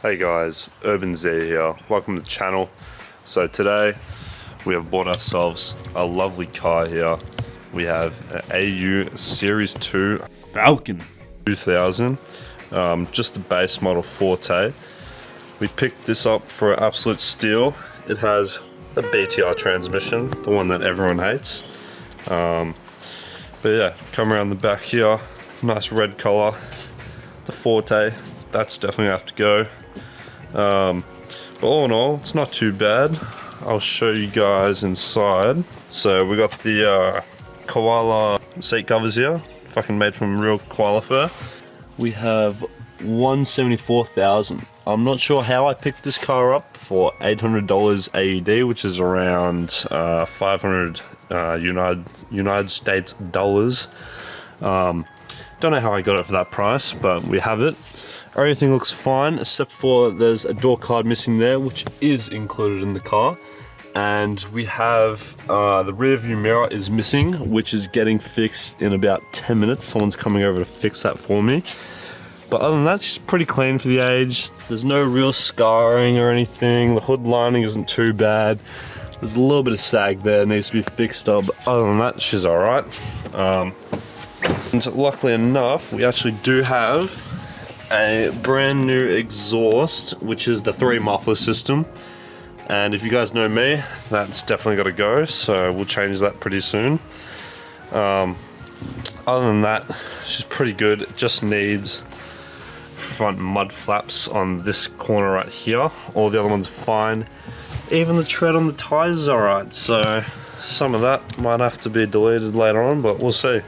Hey guys, Urban Z here. Welcome to the channel. So today we have bought ourselves a lovely car here. We have an AU Series 2 Falcon 2000, just the base model Forte. We picked this up for an absolute steal. It has a BTR transmission, the one that everyone hates. But yeah, come around the back here, nice red color. The Forte, that's definitely have to go. But all in all, it's not too bad. I'll show you guys inside. So we got the koala seat covers here, fucking made from real koala fur. We have 174,000. I'm not sure how I picked this car up for $800 AED, which is around 500 United States dollars. Don't know how I got it for that price, but we have it. Everything looks fine except for there's a door card missing there, which is included in the car. And we have the rear view mirror is missing, which is getting fixed in about 10 minutes. Someone's coming over to fix that for me. But other than that, she's pretty clean for the age. There's no real scarring or anything. The hood lining isn't too bad. There's a little bit of sag there, needs to be fixed up. But other than that, she's alright. And luckily enough, we actually do have a brand new exhaust, which is the 3 muffler system. And if you guys know me, that's definitely got to go, so we'll change that pretty soon. Other than that, she's pretty good. It just needs front mud flaps on this corner right here. All the other ones are fine. Even the tread on the tires is alright, so some of that might have to be deleted later on, but we'll see.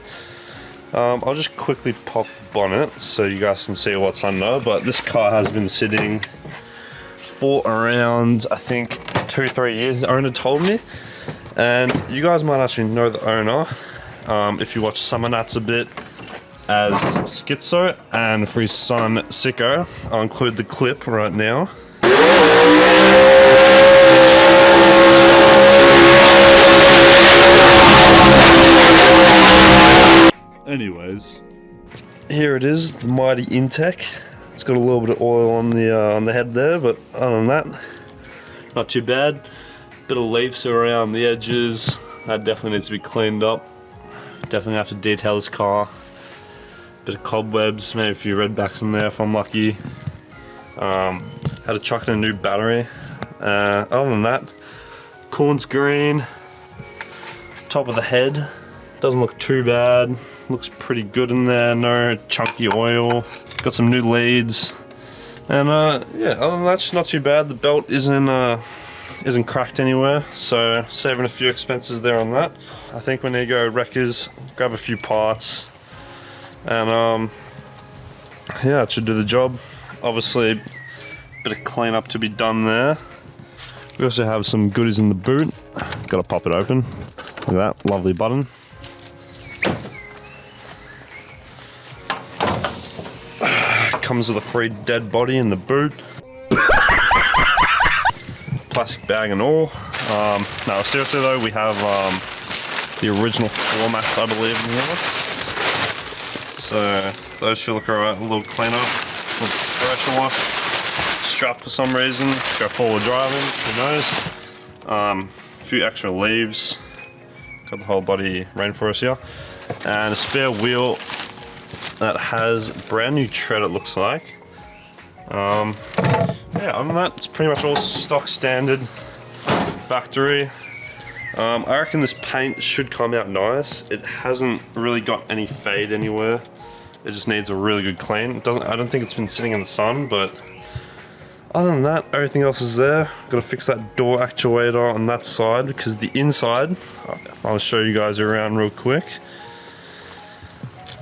I'll just quickly pop the bonnet so you guys can see what's under, but this car has been sitting for around, I think, 2-3 years, the owner told me. And you guys might actually know the owner if you watch Summer Nats a bit as Schizo, and for his son Sicko. I'll include the clip right now. Anyways, here it is, the mighty Intech. It's got a little bit of oil on the head there, but other than that, not too bad. Bit of leaves around the edges. That definitely needs to be cleaned up. Definitely have to detail this car. Bit of cobwebs, maybe a few redbacks in there if I'm lucky. Had to chuck in a new battery. Other than that, coolant's green. Top of the head doesn't look too bad. Looks pretty good in there. No chunky oil. Got some new leads. And yeah, other than that, it's not too bad. The belt isn't cracked anywhere, so saving a few expenses there on that. I think we need to go wreckers, grab a few parts, and yeah, it should do the job. Obviously, a bit of cleanup to be done there. We also have some goodies in the boot. Got to pop it open. Look at that, lovely button. Comes with a free dead body in the boot. Plastic bag and all. No, seriously though, we have the original floor mats, I believe, in here. So those should look alright. A little cleanup, a little pressure wash. Strap for some reason. Go forward driving. Who knows? A few extra leaves. Got the whole body rainforest here, and a spare wheel that has brand new tread, it looks like. Yeah, other than that, it's pretty much all stock standard factory. I reckon this paint should come out nice. It hasn't really got any fade anywhere. It just needs a really good clean. I don't think it's been sitting in the sun, but other than that, everything else is there. Gotta fix that door actuator on that side, because the inside, I'll show you guys around real quick.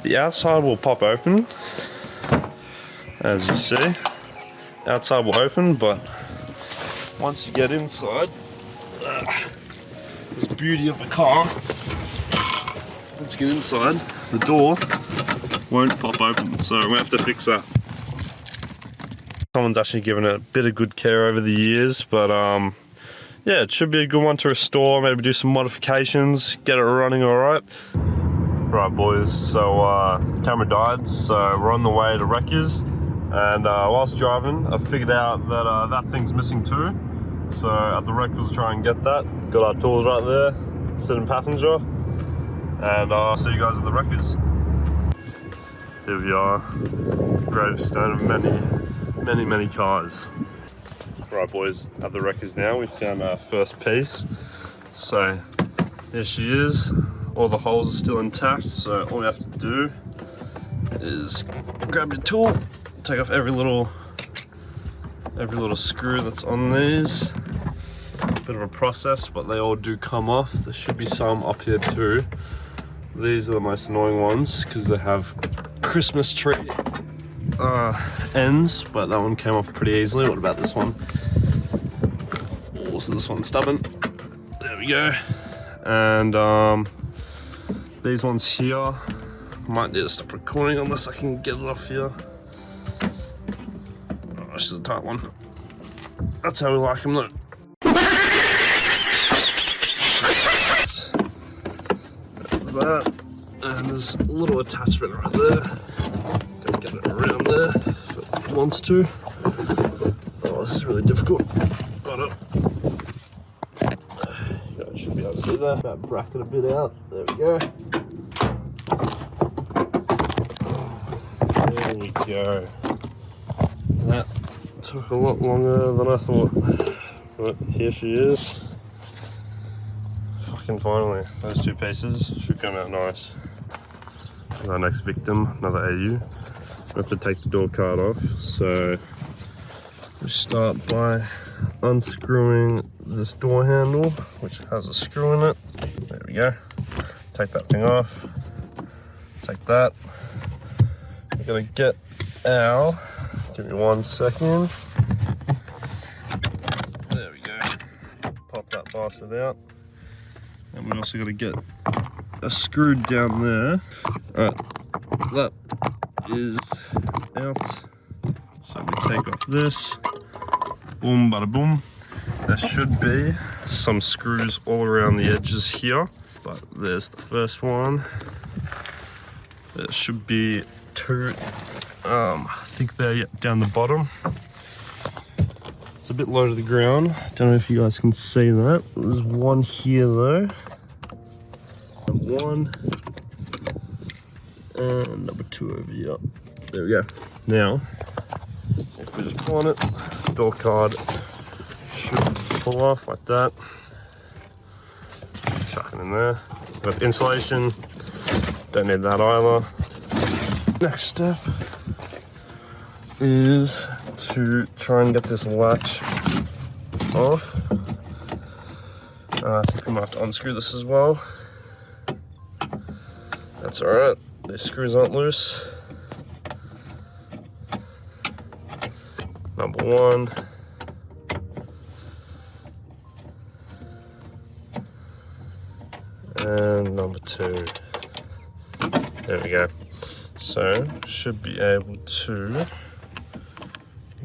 The outside will pop open, as you see. Outside will open, but once you get inside, this beauty of the car, once you get inside, the door won't pop open, so we're gonna have to fix that. Someone's actually given it a bit of good care over the years, but yeah, it should be a good one to restore, maybe do some modifications, get it running alright. Right boys, so the camera died, so we're on the way to Wreckers. And whilst driving, I figured out that that thing's missing too. So at the wreck, we'll try and get that. Got our tools right there, sitting passenger. And I'll see you guys at the wreckers. Here we are, the gravestone of many cars. Right boys, at the wreckers now, we found our first piece. So there she is. All the holes are still intact, so all we have to do is grab your tool, take off every little screw that's on these. Bit of a process, but they all do come off. There should be some up here too. These are the most annoying ones because they have Christmas tree ends, but that one came off pretty easily. What about this one? Also, this one's stubborn. There we go. And these ones here, might need to stop recording unless I can get it off here. Oh, this is a tight one. That's how we like them, look. There's that, and there's a little attachment right there. Gotta get it around there if it wants to. Oh, this is really difficult. Got it. You guys should be able to see that. That bracket a bit out. There we go. There we go. That took a lot longer than I thought. But here she is. Fucking finally. Those two pieces should come out nice. Our next victim, another AU. We have to take the door card off. So we start by unscrewing this door handle, which has a screw in it. There we go. Take that thing off. Take that. We're gonna get our, give me 1 second. There we go. Pop that bastard out. And we also gotta get a screw down there. Alright, that is out. So we take off this. Boom, bada boom. There should be some screws all around the edges here, but there's the first one. There should be two, I think they're down the bottom. It's a bit low to the ground. Don't know if you guys can see that. There's one here though. One. And number two over here. There we go. Now, if we just pull on it, door card should pull off like that. Chuck it in there. Got insulation. Don't need that either. Next step is to try and get this latch off. I think we might have to unscrew this as well. That's alright. These screws aren't loose. Number one. And number two. There we go. So, should be able to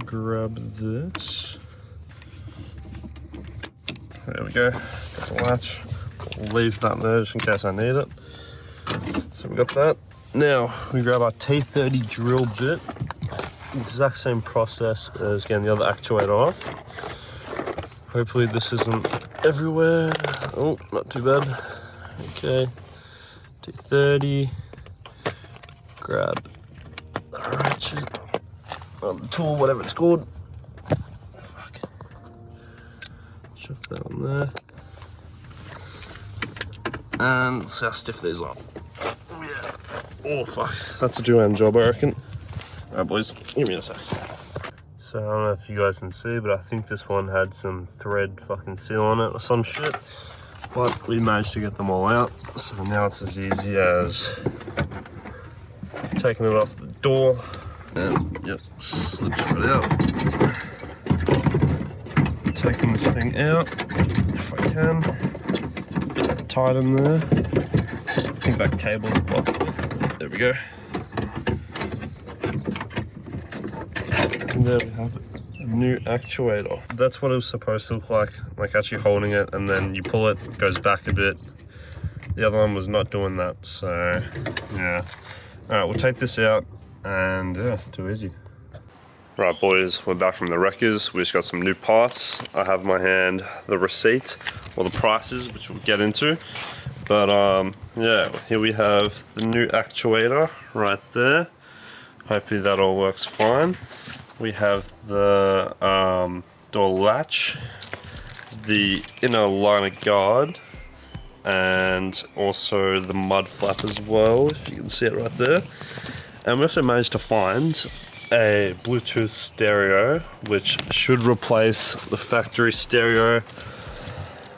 grab this. There we go. Got the latch. We'll leave that there just in case I need it. So we got that. Now we grab our T30 drill bit. Exact same process as getting the other actuator off. Hopefully this isn't everywhere. Oh, not too bad. Okay. T30. Grab the ratchet. Or the tool, whatever it's called. Fuck. Shove that on there. And see how stiff these are. Yeah. Oh fuck, that's a two-hand job, I reckon. Alright boys, give me a sec. So I don't know if you guys can see, but I think this one had some thread fucking seal on it or some shit. But we managed to get them all out. So now it's as easy as taking it off the door and yep, slips right out. Taking this thing out, if I can. Tight in there. I think that cable's blocked. There we go. And there we have a new actuator. That's what it was supposed to look like actually holding it, and then you pull it, it goes back a bit. The other one was not doing that, so yeah. Alright, we'll take this out and yeah, too easy. Right boys, we're back from the wreckers. We just got some new parts. I have in my hand the receipt, or the prices, which we'll get into. But yeah, here we have the new actuator right there. Hopefully that all works fine. We have the door latch, the inner liner guard, and also the mud flap as well, if you can see it right there. And we also managed to find a Bluetooth stereo, which should replace the factory stereo,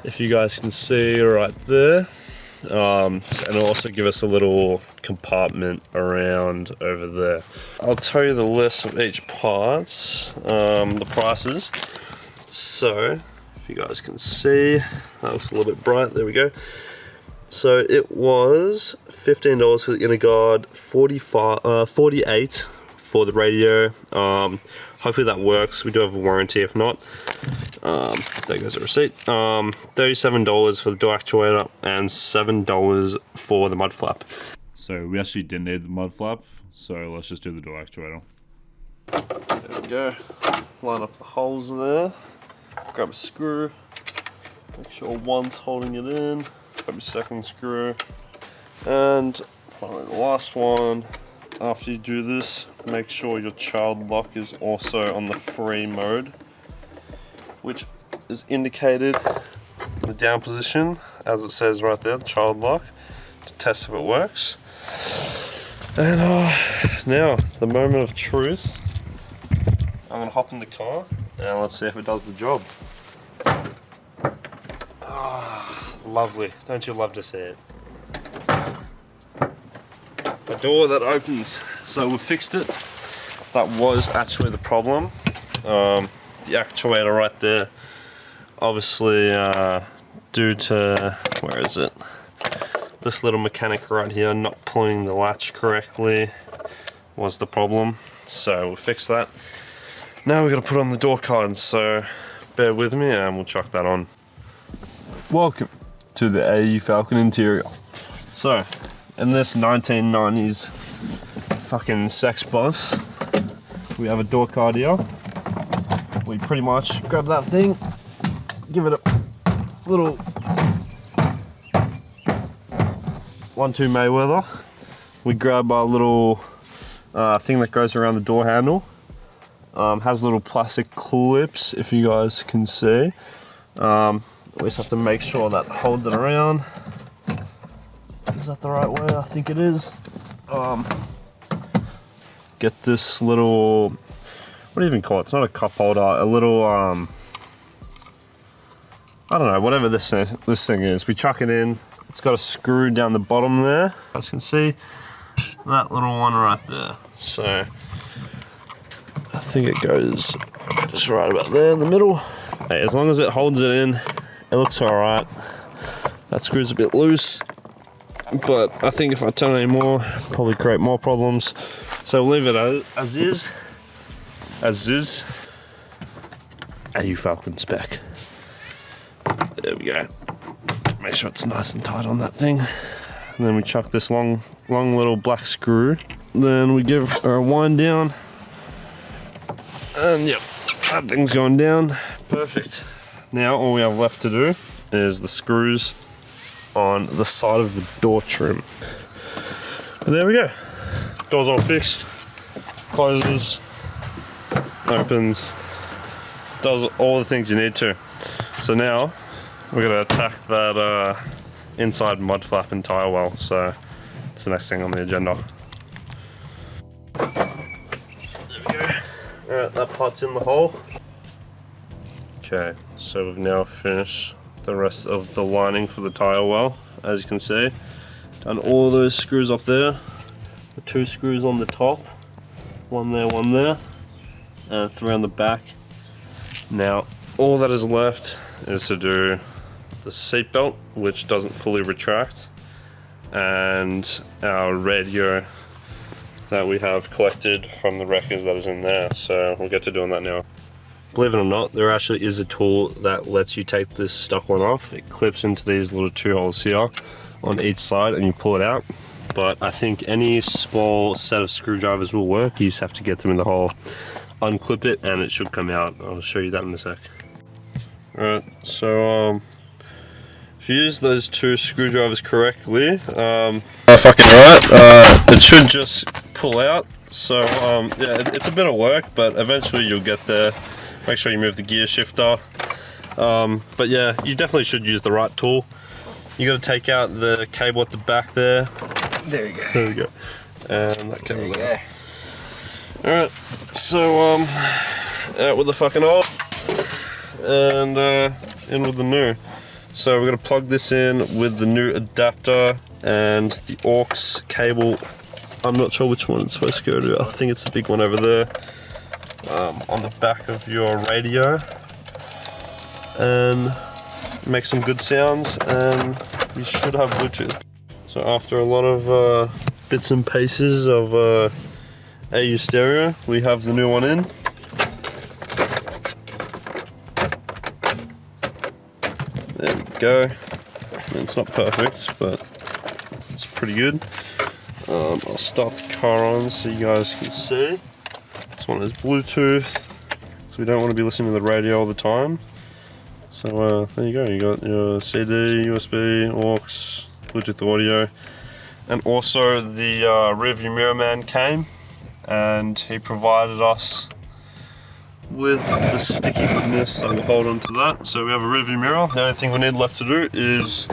if you guys can see right there. And it'll also give us a little compartment around over there. I'll tell you the list of each parts, the prices. So, if you guys can see, that looks a little bit bright, there we go. So it was $15 for the inner guard, 48 for the radio. Hopefully that works. We do have a warranty if not. There goes the receipt. $37 for the door actuator and $7 for the mud flap. So we actually didn't need the mud flap, so let's just do the door actuator. There we go. Line up the holes there. Grab a screw. Make sure one's holding it in. Grab a second screw. And finally the last one. After you do this, make sure your child lock is also on the free mode, which is indicated in the down position, as it says right there, the child lock, to test if it works. And now, the moment of truth. I'm gonna hop in the car and let's see if it does the job. Lovely, don't you love to see it? A door that opens. So we fixed it. That was actually the problem. The actuator right there, obviously due to, where is it? This little mechanic right here not pulling the latch correctly was the problem. So we fixed that. Now we're gonna put on the door cards, so bear with me and we'll chuck that on. Welcome to the AU Falcon interior. So, in this 1990s fucking sex boss, we have a door card here. We pretty much grab that thing, give it a little 1-2 Mayweather. We grab our little thing that goes around the door handle. Has little plastic clips, if you guys can see. We just have to make sure that holds it around. Is that the right way? I think it is. Get this little, what do you even call it? It's not a cup holder, a little, I don't know, whatever this thing is. We chuck it in. It's got a screw down the bottom there. As you can see, that little one right there. So, I think it goes just right about there in the middle. Hey, as long as it holds it in, it looks alright. That screw's a bit loose, but I think if I turn it anymore, probably create more problems. So we'll leave it as is. As is. AU Falcon spec. There we go. Make sure it's nice and tight on that thing. And then we chuck this long little black screw. Then we give our wind down. And yep, that thing's going down. Perfect. Now all we have left to do is the screws on the side of the door trim. And there we go. Door's all fixed. Closes, opens, does all the things you need to. So now we're gonna attack that inside mud flap and tire well. So it's the next thing on the agenda. There we go. Alright, that part's in the hole. Okay, so we've now finished the rest of the lining for the tire well, as you can see. Done all those screws up there, the 2 screws on the top, one there, and 3 on the back. Now, all that is left is to do the seatbelt, which doesn't fully retract, and our radio that we have collected from the wreckers that is in there. So we'll get to doing that now. Believe it or not, there actually is a tool that lets you take this stock one off. It clips into these little 2 holes here on each side and you pull it out. But I think any small set of screwdrivers will work. You just have to get them in the hole. unclip it and it should come out. I'll show you that in a sec. Alright, so if you use those 2 screwdrivers correctly, it should just pull out. So yeah, it's a bit of work, but eventually you'll get there. Make sure you move the gear shifter. But yeah, you definitely should use the right tool. You got to take out the cable at the back there. There we go. There we go. And that cable there. Alright, so out with the fucking old and in with the new. So we're going to plug this in with the new adapter and the aux cable. I'm not sure which one it's supposed to go to. I think it's the big one over there on the back of your radio, and make some good sounds, and you should have Bluetooth. So after a lot of bits and pieces of AU stereo, we have the new one in. There we go. It's not perfect, but it's pretty good. I'll start the car on so you guys can see. This one is Bluetooth, so we don't want to be listening to the radio all the time. So there you go, you got your CD, USB, aux, Bluetooth audio, and also the rearview mirror man came and he provided us with the sticky goodness, so we'll hold on to that. So we have a rearview mirror. The only thing we need left to do is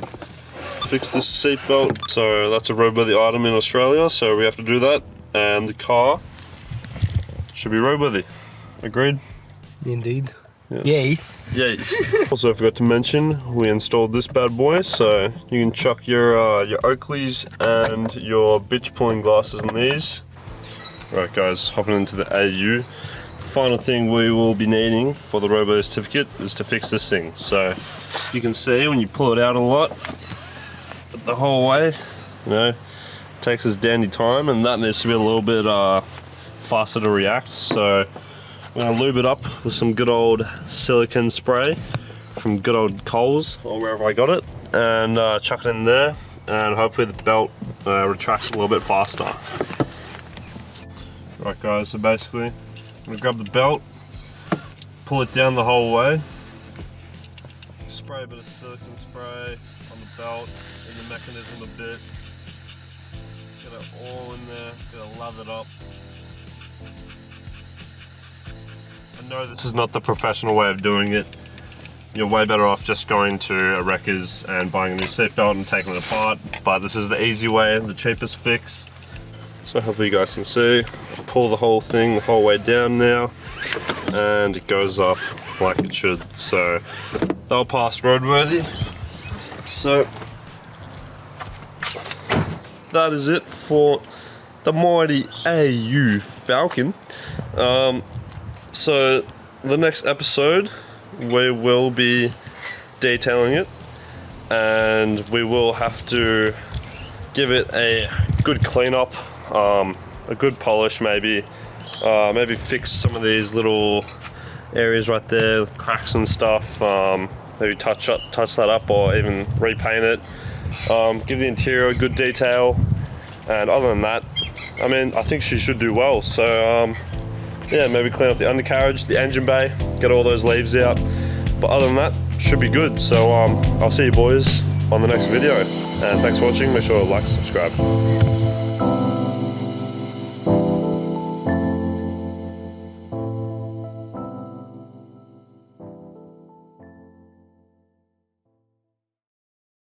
fix this seatbelt. So that's a roadworthy item in Australia, so we have to do that, and the car should be roadworthy. Agreed? Indeed. Yes. Yes. Also, I forgot to mention, we installed this bad boy, so you can chuck your Oakleys and your bitch pulling glasses in these. Right guys, hopping into the AU. The final thing we will be needing for the robo certificate is to fix this thing. So you can see when you pull it out a lot, the whole way, you know, takes us dandy time, and that needs to be a little bit faster to react. So we're going to lube it up with some good old silicone spray from good old Coles or wherever I got it, and chuck it in there, and hopefully the belt retracts a little bit faster. Right guys, so basically I'm going to grab the belt, pull it down the whole way, spray a bit of silicone spray on the belt, in the mechanism a bit, get it all in there, get it lathered up. I know this is not the professional way of doing it. You're way better off just going to a Wreckers and buying a new seatbelt and taking it apart, but this is the easy way, the cheapest fix. So hopefully you guys can see, pull the whole thing the whole way down now, and it goes up like it should. So they'll pass roadworthy. So that is it for the mighty AU Falcon. So the next episode we will be detailing it, and we will have to give it a good cleanup, a good polish maybe, maybe fix some of these little areas right there, cracks and stuff, maybe touch that up, or even repaint it, give the interior a good detail, and other than that, I mean, I think she should do well. So yeah, maybe clean up the undercarriage, the engine bay, get all those leaves out, but other than that, should be good. So I'll see you boys on the next video, and thanks for watching. Make sure to like, subscribe.